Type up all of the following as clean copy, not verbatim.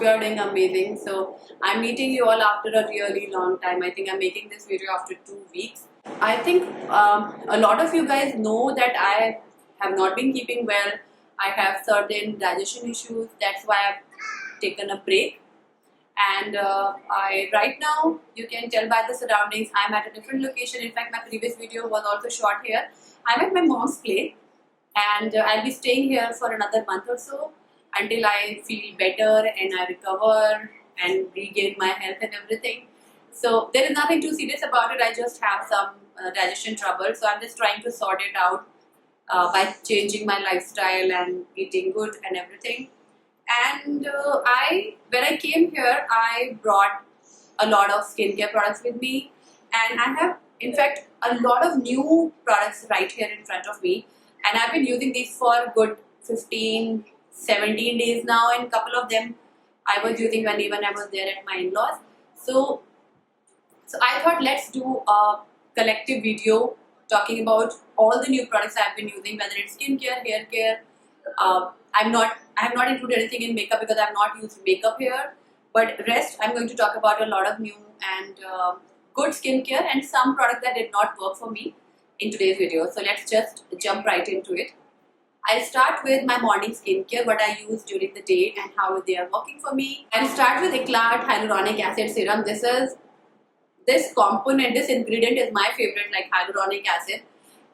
hope you are doing amazing. So I'm meeting you all after a really long time. I think I'm making this video after 2 weeks. I think a lot of you guys know that I have not been keeping well. I have certain digestion issues. That's why I've taken a break. And I right now, you can tell by the surroundings, I'm at a different location. In fact, my previous video was also shot here. I'm at my mom's place, and I'll be staying here for another month or so until I feel better and I recover and regain my health and everything. So there is nothing too serious about it. I just have some digestion trouble, so I'm just trying to sort it out by changing my lifestyle and eating good and everything. And when I came here, I brought a lot of skincare products with me, and I have in fact a lot of new products right here in front of me, and I've been using these for good 15-17 days now, and a couple of them I was using when even I was there at my in-laws. So I thought let's do a collective video talking about all the new products I've been using, whether it's skincare, hair care. I have not included anything in makeup because I have not used makeup here. But rest, I'm going to talk about a lot of new and good skincare and some products that did not work for me in today's video. So let's just jump right into it. I'll start with my morning skincare, what I use during the day and how they are working for me. I'll start with Eclat Hyaluronic Acid Serum. This component, this ingredient is my favorite, like hyaluronic acid,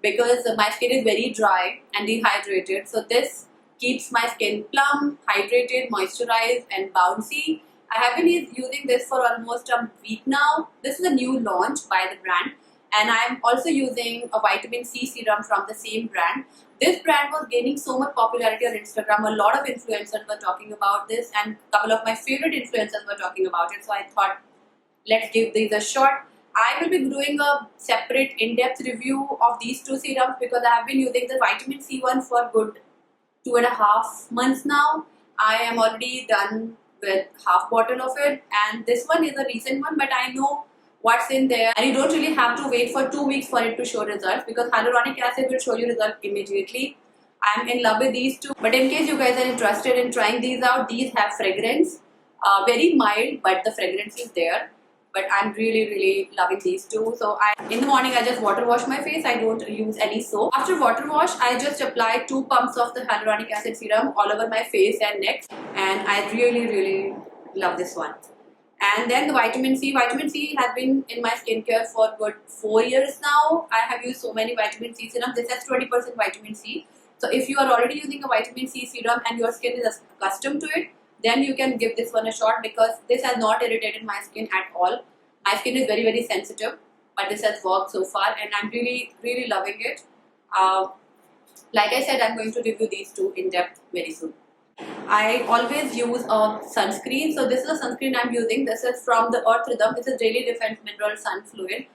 because my skin is very dry and dehydrated. So this keeps my skin plump, hydrated, moisturized and bouncy. I have been using this for almost a week now. This is a new launch by the brand, and I'm also using a vitamin C serum from the same brand. This brand was gaining so much popularity on Instagram. A lot of influencers were talking about this, and a couple of my favorite influencers were talking about it. So I thought, let's give these a shot. I will be doing a separate in-depth review of these two serums because I have been using the vitamin C one for good 2.5 months now. I am already done with half bottle of it, and this one is a recent one, but I know what's in there, and you don't really have to wait for 2 weeks for it to show results because hyaluronic acid will show you results immediately. I'm in love with these two, but in case you guys are interested in trying these out, these have fragrance, very mild, but the fragrance is there. But I'm really loving these two. So in the morning I just water wash my face. I don't use any soap. After water wash, I just apply 2 pumps of the hyaluronic acid serum all over my face and neck, and I really love this one. And then the vitamin C. Vitamin C has been in my skincare for good 4 years now. I have used so many vitamin C serums. This has 20% vitamin C. So if you are already using a vitamin C serum and your skin is accustomed to it, then you can give this one a shot because this has not irritated my skin at all. My skin is very sensitive, but this has worked so far, and I'm really loving it. Like I said, I'm going to review these two in depth very soon. I always use a sunscreen. So this is a sunscreen I'm using. This is from the Earth Rhythm. This is Daily Defense Mineral Sun Fluid.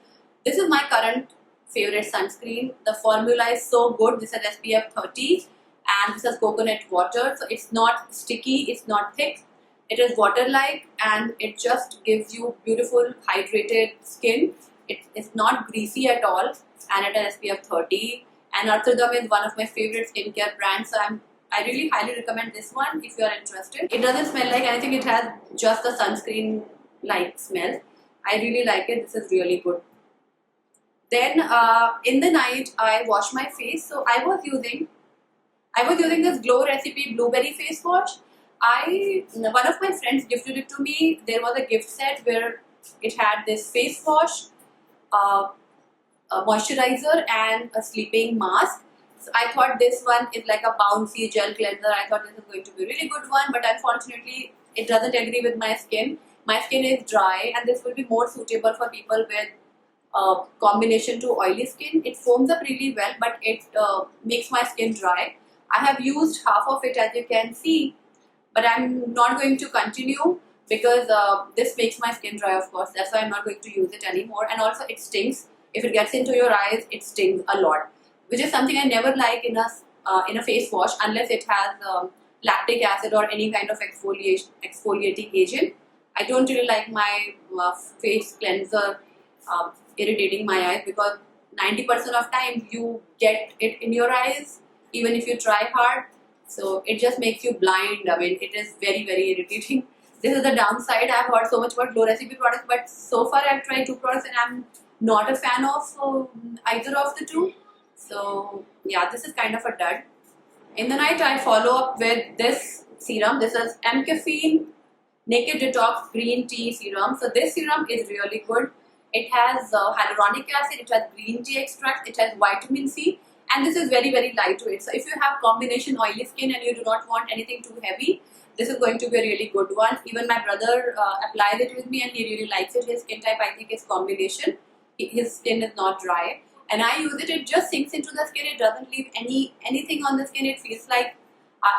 This is my current favorite sunscreen. The formula is so good. This has SPF 30 and this has coconut water. So it's not sticky, it's not thick. It is water-like and it just gives you beautiful hydrated skin. It's not greasy at all, and it has SPF 30. And Earth Rhythm is one of my favorite skincare brands. So I really highly recommend this one if you are interested. It doesn't smell like anything. It has just a sunscreen-like smell. I really like it. This is really good. Then in the night I wash my face. So I was using this Glow Recipe Blueberry face wash. One of my friends gifted it to me. There was a gift set where it had this face wash, a moisturizer and a sleeping mask. So I thought this one is like a bouncy gel cleanser. I thought this is going to be a really good one, but unfortunately it doesn't agree with my skin. My skin is dry, and this will be more suitable for people with combination to oily skin. It foams up really well, but it makes my skin dry. I have used half of it, as you can see, but I'm not going to continue because this makes my skin dry, of course. That's why I'm not going to use it anymore. And also it stings. If it gets into your eyes, it stings a lot, which is something I never like in a face wash unless it has lactic acid or any kind of exfoliating agent. I don't really like my face cleanser irritating my eyes because 90% of time you get it in your eyes even if you try hard. So it just makes you blind. I mean, it is very irritating. This is the downside. I've heard so much about Glow Recipe products, but so far I've tried 2 products and I'm not a fan of either of the two. So yeah, this is kind of a dud. In the night, I follow up with this serum. This is M-Caffeine Naked Detox Green Tea Serum. So this serum is really good. It has hyaluronic acid, it has green tea extract, it has vitamin C, and this is very lightweight. So if you have combination oily skin and you do not want anything too heavy, this is going to be a really good one. Even my brother applies it with me and he really likes it. His skin type, I think, is combination. His skin is not dry. And I use it, it just sinks into the skin. It doesn't leave anything on the skin. It feels like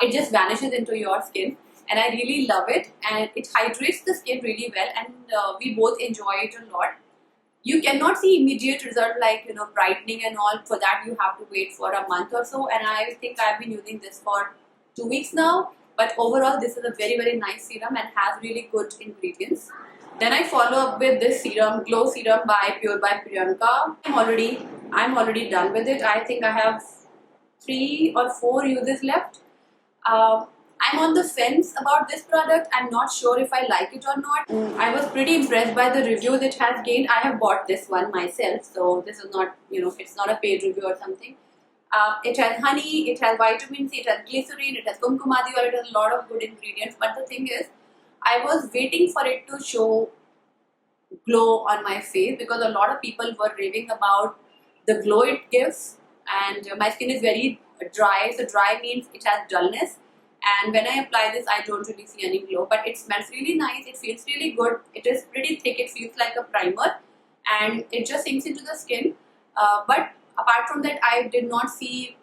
it just vanishes into your skin. And I really love it. And it hydrates the skin really well. And we both enjoy it a lot. You cannot see immediate result like, you know, brightening and all. For that, you have to wait for a month or so. And I think I've been using this for 2 weeks now. But overall, this is a very nice serum and has really good ingredients. Then I follow up with this serum, Glow Serum by Pure by Priyanka. I'm already done with it. I think I have 3 or 4 uses left. I'm on the fence about this product. I'm not sure if I like it or not. I was pretty impressed by the reviews it has gained. I have bought this one myself, so this is not, you know, it's not a paid review or something. It has honey, it has vitamin C, it has glycerine, it has kumkumadi oil, it has a lot of good ingredients. But the thing is, I was waiting for it to show glow on my face because a lot of people were raving about the glow it gives, and my skin is very dry. So dry means it has dullness, and when I apply this I don't really see any glow, but it smells really nice, it feels really good, it is pretty thick, it feels like a primer, and it just sinks into the skin. But apart from that, I did not see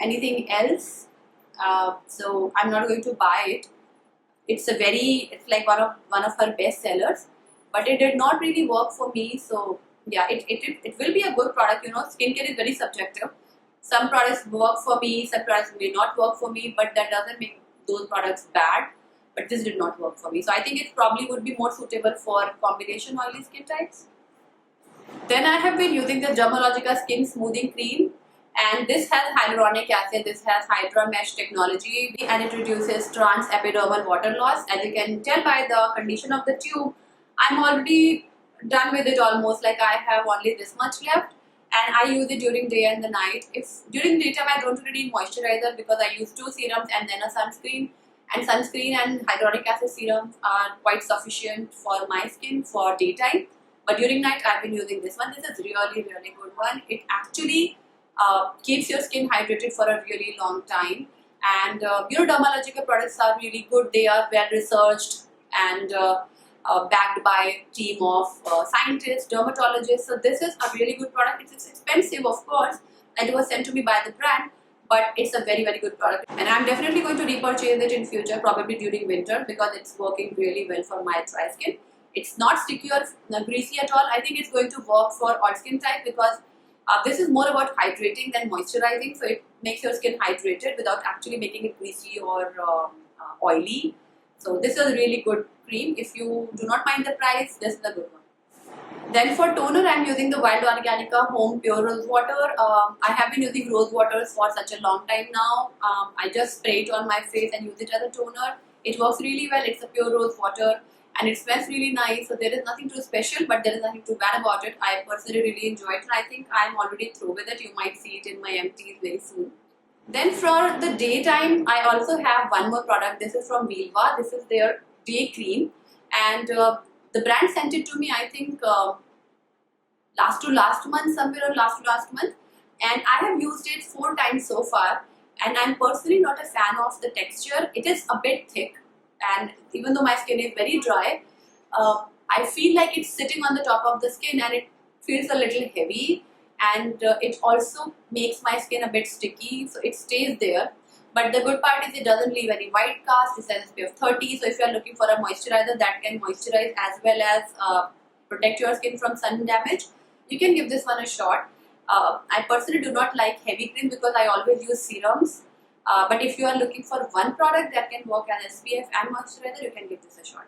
anything else, so I'm not going to buy it. It's like one of her best sellers, but it did not really work for me. So yeah, it will be a good product. You know, skincare is very subjective. Some products work for me, some products may not work for me, but that doesn't make those products bad. But this did not work for me. So I think it probably would be more suitable for combination oily skin types. Then I have been using the Dermalogica Skin Smoothing Cream, and this has hyaluronic acid, this has Hydra Mesh technology, and it reduces trans epidermal water loss. As you can tell by the condition of the tube, I'm already done with it almost, like I have only this much left, and I use it during day and the night. If during daytime I don't really need moisturizer because I use 2 serums and then a sunscreen, and sunscreen and hyaluronic acid serums are quite sufficient for my skin for daytime. But during night, I've been using this one. This is really good one. It actually keeps your skin hydrated for a really long time. And you know, Dermalogica products are really good. They are well researched and backed by a team of scientists, dermatologists. So this is a really good product. It's expensive, of course, and it was sent to me by the brand. But it's a very good product. And I'm definitely going to repurchase it in future, probably during winter, because it's working really well for my dry skin. It's not sticky or greasy at all. I think it's going to work for all skin type because this is more about hydrating than moisturizing. So it makes your skin hydrated without actually making it greasy or oily. So this is a really good cream. If you do not mind the price, this is a good one. Then for toner, I'm using the Wild Organica Home Pure Rose Water. I have been using rose waters for such a long time now. I just spray it on my face and use it as a toner. It works really well. It's a pure rose water. And it smells really nice, so there is nothing too special, but there is nothing too bad about it. I personally really enjoy it, and I think I'm already through with it. You might see it in my empties very soon. Then for the daytime, I also have one more product. This is from Vilva. This is their day cream, and the brand sent it to me, I think, last month, somewhere or last month, and I have used it 4 times so far, and I'm personally not a fan of the texture. It is a bit thick. And even though my skin is very dry, I feel like it's sitting on the top of the skin and it feels a little heavy, and it also makes my skin a bit sticky, so it stays there. But the good part is it doesn't leave any white cast. It says SPF 30, so if you are looking for a moisturizer that can moisturize as well as protect your skin from sun damage, you can give this one a shot. I personally do not like heavy cream because I always use serums. But if you are looking for one product that can work as SPF and moisturizer, you can give this a shot.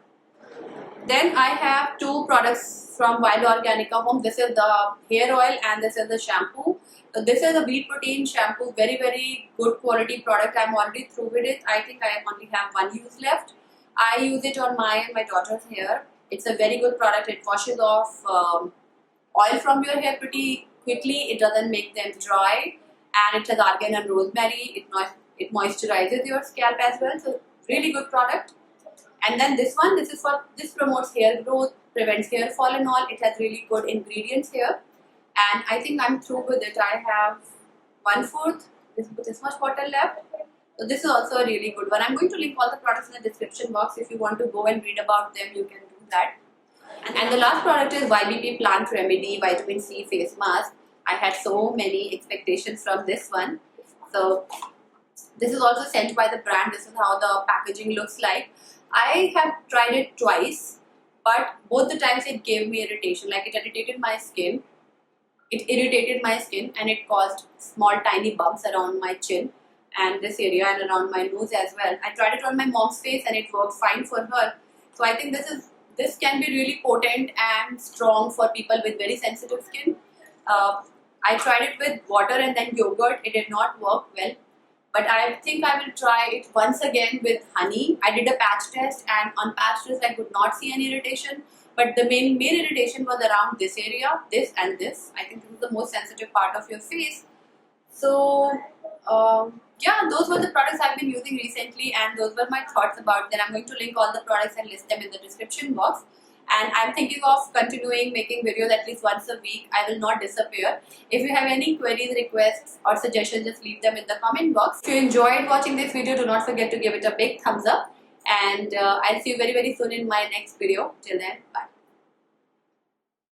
Then I have 2 products from Wild Organica Home. This is the hair oil and this is the shampoo. So this is a wheat protein shampoo, very good quality product. I'm already through with it. I think I only have 1 use left. I use it on my and my daughter's hair. It's a very good product. It washes off oil from your hair pretty quickly. It doesn't make them dry, and it has argan and rosemary. It moisturizes your scalp as well. So really good product. And then this one, this promotes hair growth, prevents hair fall and all. It has really good ingredients here, and I think I'm through with it. I have 1/4 this much bottle left. So this is also a really good one. I'm going to link all the products in the description box. If you want to go and read about them, you can do that. And the last product is YBP Plant Remedy Vitamin C Face Mask. I had so many expectations from this one. So this is also sent by the brand. This is how the packaging looks like. I have tried it twice, but both the times it gave me irritation. Like, it irritated my skin. And it caused small tiny bumps around my chin and this area and around my nose as well. I tried it on my mom's face and it worked fine for her. So I think this can be really potent and strong for people with very sensitive skin. I tried it with water and then yogurt. It did not work well. But I think I will try it once again with honey. I did a patch test, and on patch test I could not see any irritation. But the main irritation was around this area, this and this. I think this is the most sensitive part of your face. So yeah, those were the products I've been using recently, and those were my thoughts about them. I'm going to link all the products and list them in the description box. And I'm thinking of continuing making videos at least once a week. I will not disappear. If you have any queries, requests or suggestions, just leave them in the comment box. If you enjoyed watching this video, do not forget to give it a big thumbs up. And I'll see you very soon in my next video. Till then, bye.